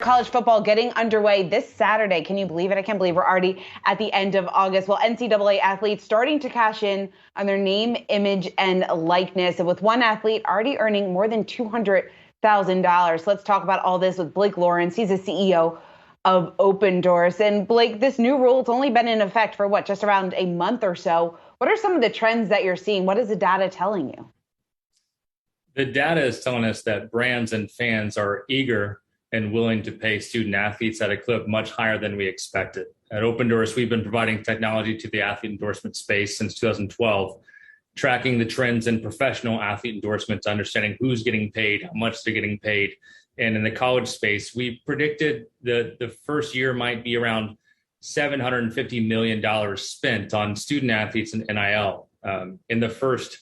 college football getting underway this Saturday. Can you believe it? I can't believe we're already at the end of August. Well, NCAA athletes starting to cash in on their name, image, and likeness. And with one athlete already earning more than $200,000. Let's talk about all this with Blake Lawrence. He's the CEO of Opendorse. And Blake, this new rule, it's only been in effect for just around a month or so. What are some of the trends that you're seeing? What is the data telling you? The data is telling us that brands and fans are eager and willing to pay student athletes at a clip much higher than we expected. At Opendorse, we've been providing technology to the athlete endorsement space since 2012, tracking the trends in professional athlete endorsements, understanding who's getting paid, how much they're getting paid. And in the college space, we predicted the first year might be around $750 million spent on student athletes and NIL. In the first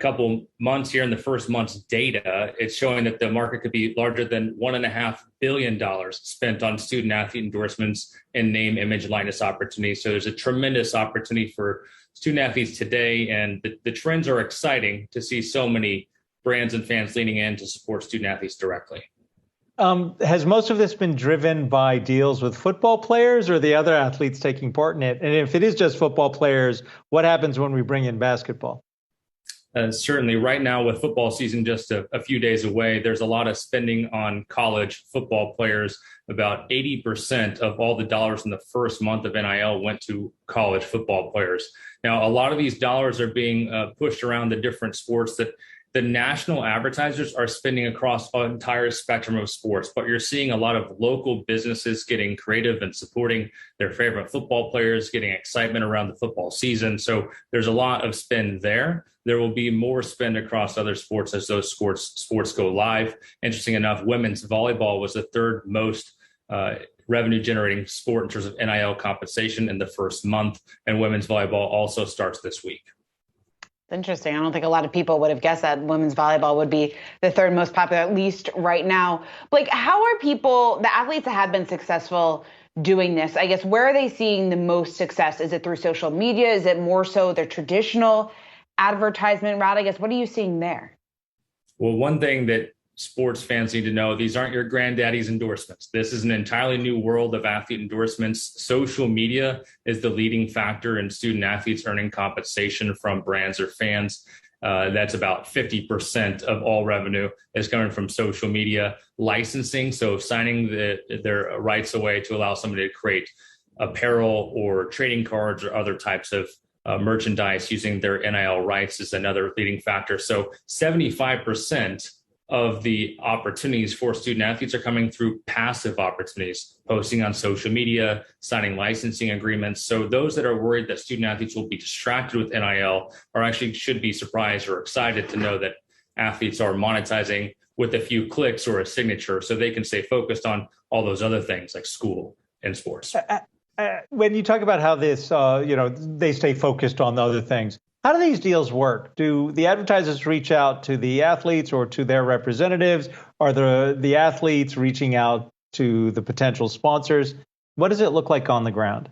couple months here, in the first month's data, it's showing that the market could be larger than $1.5 billion spent on student athlete endorsements and name, image, likeness opportunities. So there's a tremendous opportunity for student athletes today. And the trends are exciting to see so many brands and fans leaning in to support student athletes directly. Has most of this been driven by deals with football players or the other athletes taking part in it? And if it is just football players, what happens when we bring in basketball? Certainly right now with football season just a few days away, there's a lot of spending on college football players. About 80% of all the dollars in the first month of NIL went to college football players. Now, a lot of these dollars are being pushed around the different sports that the national advertisers are spending across an entire spectrum of sports, but you're seeing a lot of local businesses getting creative and supporting their favorite football players, getting excitement around the football season. So there's a lot of spend there. There will be more spend across other sports as those sports go live. Interesting enough, women's volleyball was the third most revenue generating sport in terms of NIL compensation in the first month, and women's volleyball also starts this week. Interesting. I don't think a lot of people would have guessed that women's volleyball would be the third most popular, at least right now. Blake, how are the athletes that have been successful doing this, I guess, where are they seeing the most success? Is it through social media? Is it more so their traditional advertisement route? I guess, what are you seeing there? Well, one thing that sports fans need to know, these aren't your granddaddy's endorsements. This is an entirely new world of athlete endorsements. Social media is the leading factor in student athletes earning compensation from brands or fans. That's about 50% of all revenue is coming from social media. Licensing, so signing their rights away to allow somebody to create apparel or trading cards or other types of merchandise using their NIL rights is another leading factor. So 75% of the opportunities for student athletes are coming through passive opportunities, posting on social media, signing licensing agreements. So those that are worried that student athletes will be distracted with NIL should be surprised or excited to know that athletes are monetizing with a few clicks or a signature so they can stay focused on all those other things like school and sports. When you talk about how this, they stay focused on the other things, how do these deals work? Do the advertisers reach out to the athletes or to their representatives? Are the athletes reaching out to the potential sponsors? What does it look like on the ground?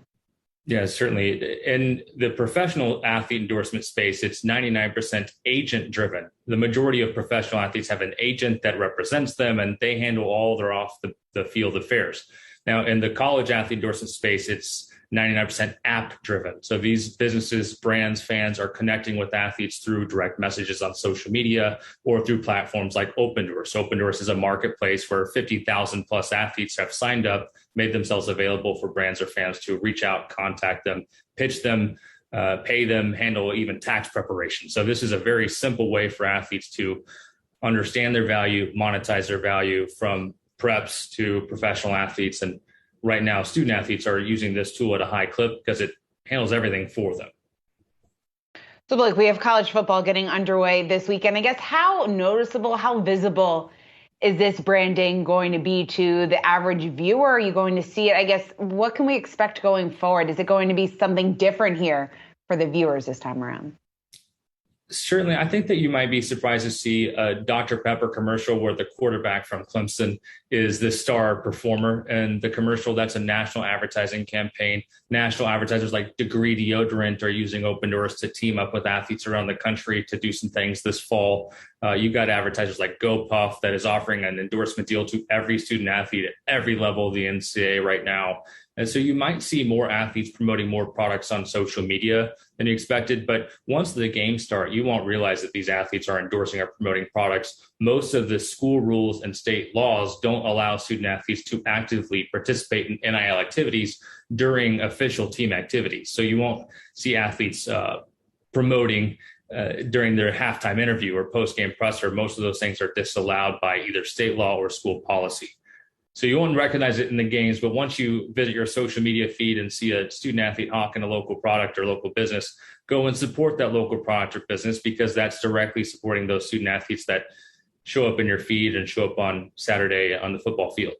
Yeah, certainly. In the professional athlete endorsement space, it's 99% agent driven. The majority of professional athletes have an agent that represents them, and they handle all their off the field affairs. Now, in the college athlete endorsement space, it's 99% app driven. So these businesses, brands, fans are connecting with athletes through direct messages on social media or through platforms like Opendorse. Opendorse is a marketplace where 50,000 plus athletes have signed up, made themselves available for brands or fans to reach out, contact them, pitch them, pay them, handle even tax preparation. So this is a very simple way for athletes to understand their value, monetize their value, from preps to professional athletes. And right now, student athletes are using this tool at a high clip because it handles everything for them. So, Blake, we have college football getting underway this weekend. I guess how noticeable, how visible is this branding going to be to the average viewer? Are you going to see it? I guess, what can we expect going forward? Is it going to be something different here for the viewers this time around? Certainly, I think that you might be surprised to see a Dr. Pepper commercial where the quarterback from Clemson is the star performer. And the commercial, that's a national advertising campaign. National advertisers like Degree Deodorant are using Opendorse to team up with athletes around the country to do some things this fall. You've got advertisers like GoPuff that is offering an endorsement deal to every student athlete at every level of the NCAA right now. And so you might see more athletes promoting more products on social media than you expected. But once the games start, you won't realize that these athletes are endorsing or promoting products. Most of the school rules and state laws don't allow student athletes to actively participate in NIL activities during official team activities. So you won't see athletes promoting during their halftime interview or post-game presser. Most of those things are disallowed by either state law or school policy. So you won't recognize it in the games, but once you visit your social media feed and see a student athlete hawking a local product or local business, go and support that local product or business, because that's directly supporting those student athletes that show up in your feed and show up on Saturday on the football field.